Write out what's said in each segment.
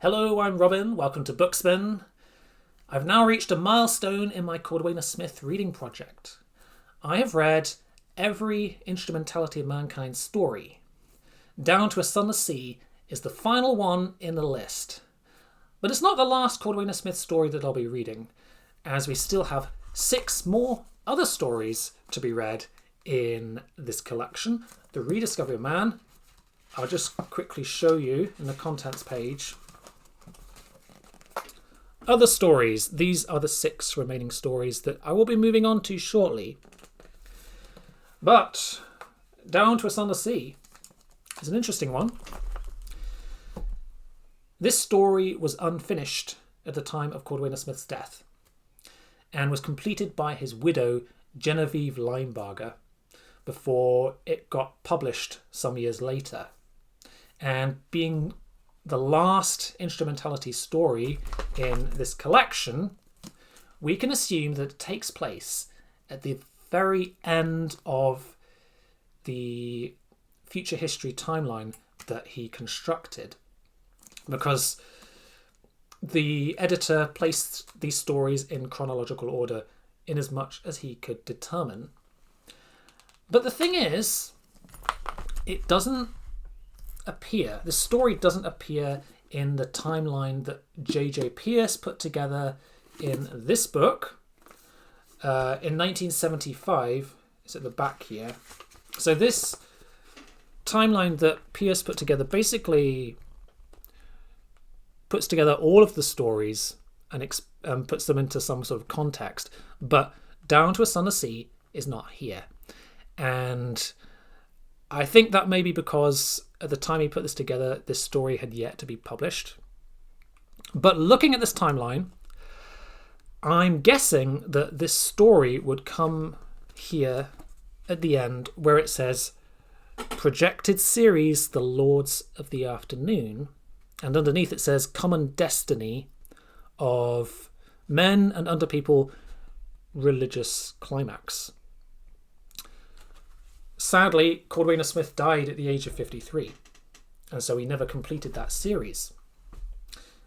Hello, I'm Robin. Welcome to Bookspin. I've now reached a milestone in my Cordwainer Smith reading project. I have read every Instrumentality of Mankind story. Down to a Sunless Sea is the final one in the list. But it's not the last Cordwainer Smith story that I'll be reading, as we still have 6 more other stories to be read in this collection. The Rediscovery of Man. I'll just quickly show you in the contents page. Other stories. These are the 6 remaining stories that I will be moving on to shortly. But Down to a Sunless Sea is an interesting one. This story was unfinished at the time of Cordwainer Smith's death and was completed by his widow, Genevieve Linebarger, before it got published some years later. And being the last Instrumentality story in this collection, we can assume that it takes place at the very end of the future history timeline that he constructed, because the editor placed these stories in chronological order in as much as he could determine. But the thing is, it doesn't appear, the story doesn't appear in the timeline that J.J. Pierce put together in this book in 1975. It's at the back here. So this timeline that Pierce put together basically puts together all of the stories and puts them into some sort of context, but Down to a Sunless Sea is not here. And I think that may be because at the time he put this together, this story had yet to be published. But looking at this timeline, I'm guessing that this story would come here at the end where it says, projected series, The Lords of the Afternoon. And underneath it says, common destiny of men and under people, religious climax. Sadly, Cordwainer Smith died at the age of 53, and so he never completed that series.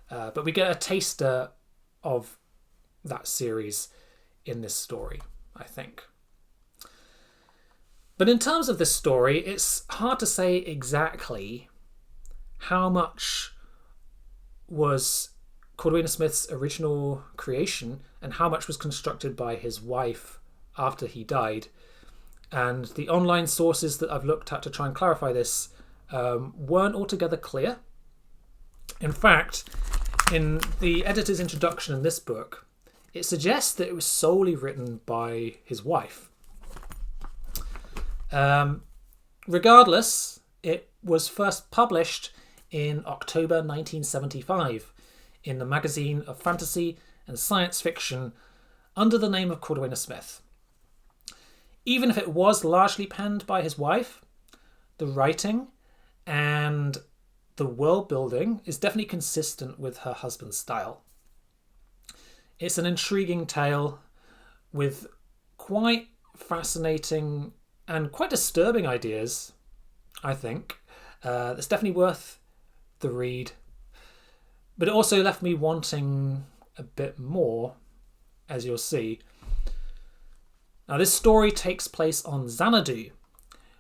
But we get a taster of that series in this story, I think. But in terms of this story, it's hard to say exactly how much was Cordwainer Smith's original creation and how much was constructed by his wife after he died. And the online sources that I've looked at to try and clarify this weren't altogether clear. In fact, in the editor's introduction in this book, it suggests that it was solely written by his wife. Regardless, it was first published in October 1975 in the magazine of fantasy and science fiction under the name of Cordwainer Smith. Even if it was largely penned by his wife, the writing and the world building is definitely consistent with her husband's style. It's an intriguing tale with quite fascinating and quite disturbing ideas, I think. That's definitely worth the read. But it also left me wanting a bit more, as you'll see. Now, this story takes place on Xanadu,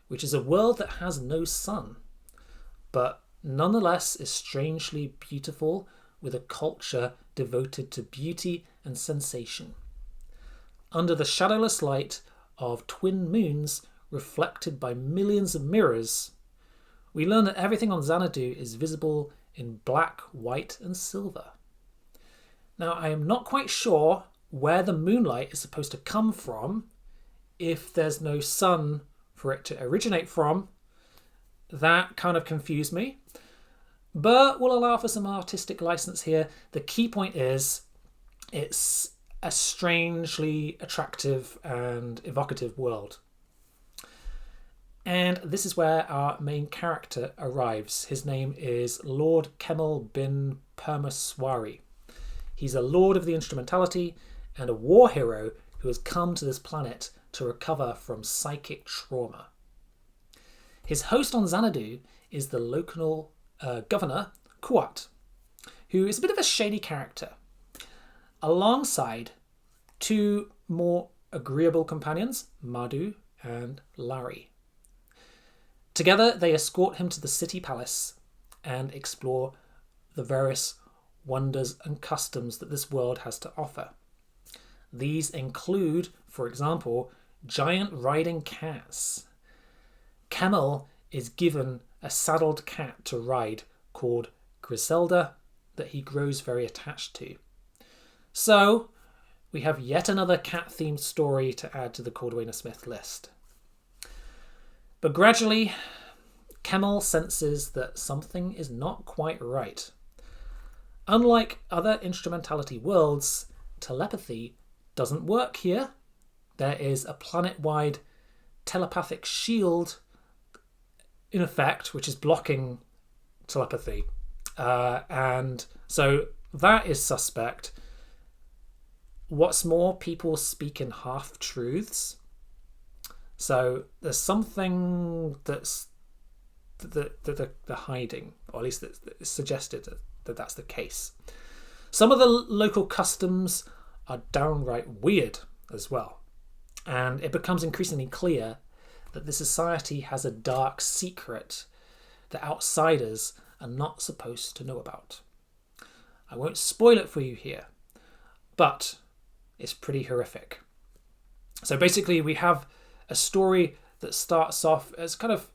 which is a world that has no sun, but nonetheless is strangely beautiful, with a culture devoted to beauty and sensation. Under the shadowless light of twin moons reflected by millions of mirrors, we learn that everything on Xanadu is visible in black, white, and silver. Now, I am not quite sure where the moonlight is supposed to come from if there's no sun for it to originate from. That kind of confused me, but we'll allow for some artistic license here. The key point is it's a strangely attractive and evocative world. And this is where our main character arrives. His name is Lord Kemal bin Permaswari. He's a lord of the Instrumentality and a war hero who has come to this planet to recover from psychic trauma. His host on Xanadu is the local governor, Kuat, who is a bit of a shady character, alongside two more agreeable companions, Madhu and Larry. Together, they escort him to the city palace and explore the various wonders and customs that this world has to offer. These include, for example, giant riding cats. Camel is given a saddled cat to ride called Griselda that he grows very attached to. So, we have yet another cat-themed story to add to the Cordwainer Smith list. But gradually, Camel senses that something is not quite right. Unlike other instrumentality worlds, telepathy doesn't work here. There is a planet-wide telepathic shield in effect, which is blocking telepathy. And so that is suspect. What's more, people speak in half-truths. So there's something that they're hiding, or at least that it's suggested that that's the case. Some of the local customs are downright weird as well. And it becomes increasingly clear that the society has a dark secret that outsiders are not supposed to know about. I won't spoil it for you here, but it's pretty horrific. So basically we have a story that starts off as kind of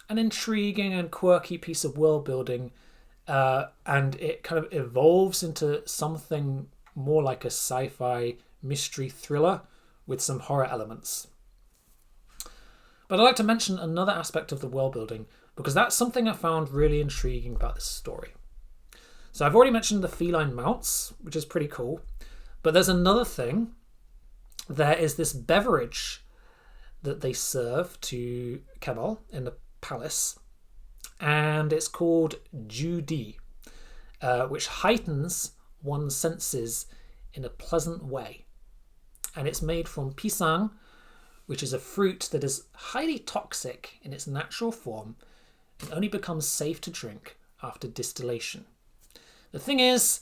an intriguing and quirky piece of world building, and it kind of evolves into something more like a sci-fi mystery thriller with some horror elements. But I'd like to mention another aspect of the world building, because that's something I found really intriguing about this story. So I've already mentioned the feline mounts, which is pretty cool, but there's another thing. There is this beverage that they serve to Camel in the palace, and it's called Judy, which heightens one's senses in a pleasant way. And it's made from pisang, which is a fruit that is highly toxic in its natural form and only becomes safe to drink after distillation. The thing is,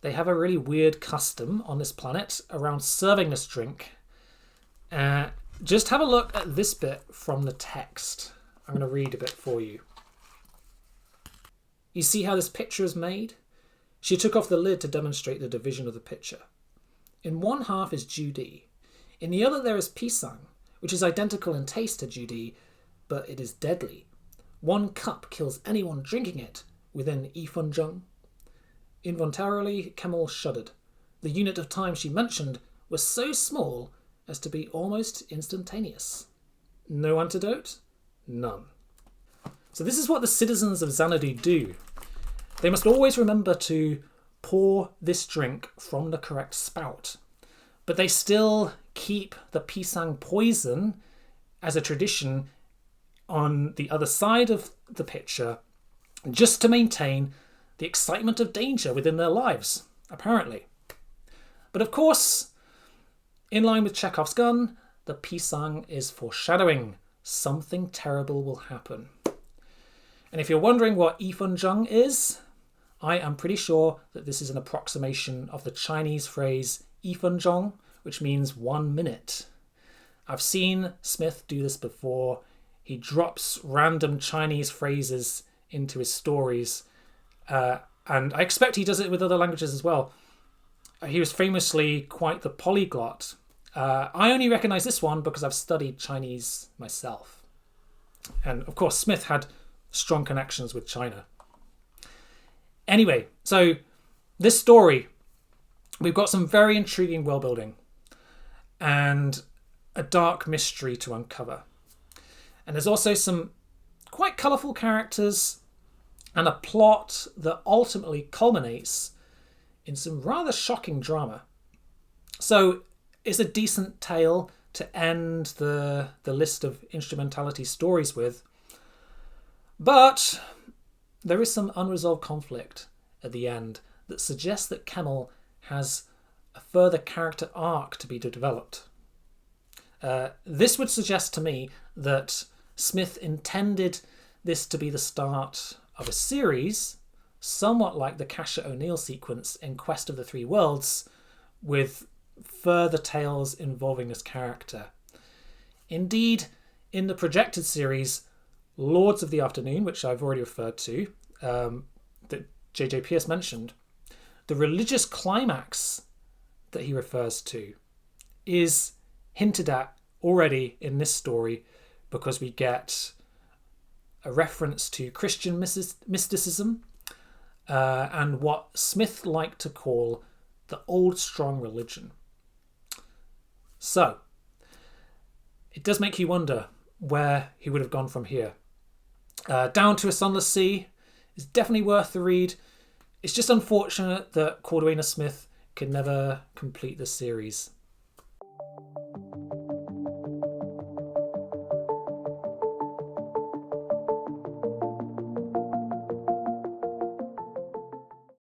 they have a really weird custom on this planet around serving this drink. Just have a look at this bit from the text. I'm going to read a bit for you. You see how this pitcher is made? She took off the lid to demonstrate the division of the pitcher. In one half is Judy. In the other there is pisang, which is identical in taste to Judy, but it is deadly. One cup kills anyone drinking it within Ifunjung. Involuntarily, Camel shuddered. The unit of time she mentioned was so small as to be almost instantaneous. No antidote? None. So this is what the citizens of Xanadu do. They must always remember to pour this drink from the correct spout, but they still keep the pisang poison as a tradition on the other side of the pitcher, just to maintain the excitement of danger within their lives, apparently. But of course, in line with Chekhov's gun, the pisang is foreshadowing something terrible will happen. And if you're wondering what Ifunjung is, I am pretty sure that this is an approximation of the Chinese phrase Ifunjong, which means 1 minute. I've seen Smith do this before. He drops random Chinese phrases into his stories, and I expect he does it with other languages as well. He was famously quite the polyglot. I only recognise this one because I've studied Chinese myself. And of course, Smith had strong connections with China. Anyway, so this story, we've got some very intriguing world building and a dark mystery to uncover. And there's also some quite colourful characters and a plot that ultimately culminates in some rather shocking drama. So it's a decent tale to end the list of instrumentality stories with. But there is some unresolved conflict at the end that suggests that Camel has a further character arc to be developed. This would suggest to me that Smith intended this to be the start of a series, somewhat like the Kasha O'Neill sequence in Quest of the Three Worlds, with further tales involving this character. Indeed, in the projected series, Lords of the Afternoon, which I've already referred to, that J.J. Pierce mentioned, the religious climax that he refers to is hinted at already in this story, because we get a reference to Christian mysticism and what Smith liked to call the old strong religion. So, it does make you wonder where he would have gone from here. Down to a Sunless Sea is definitely worth the read. It's just unfortunate that Cordwainer Smith could never complete the series.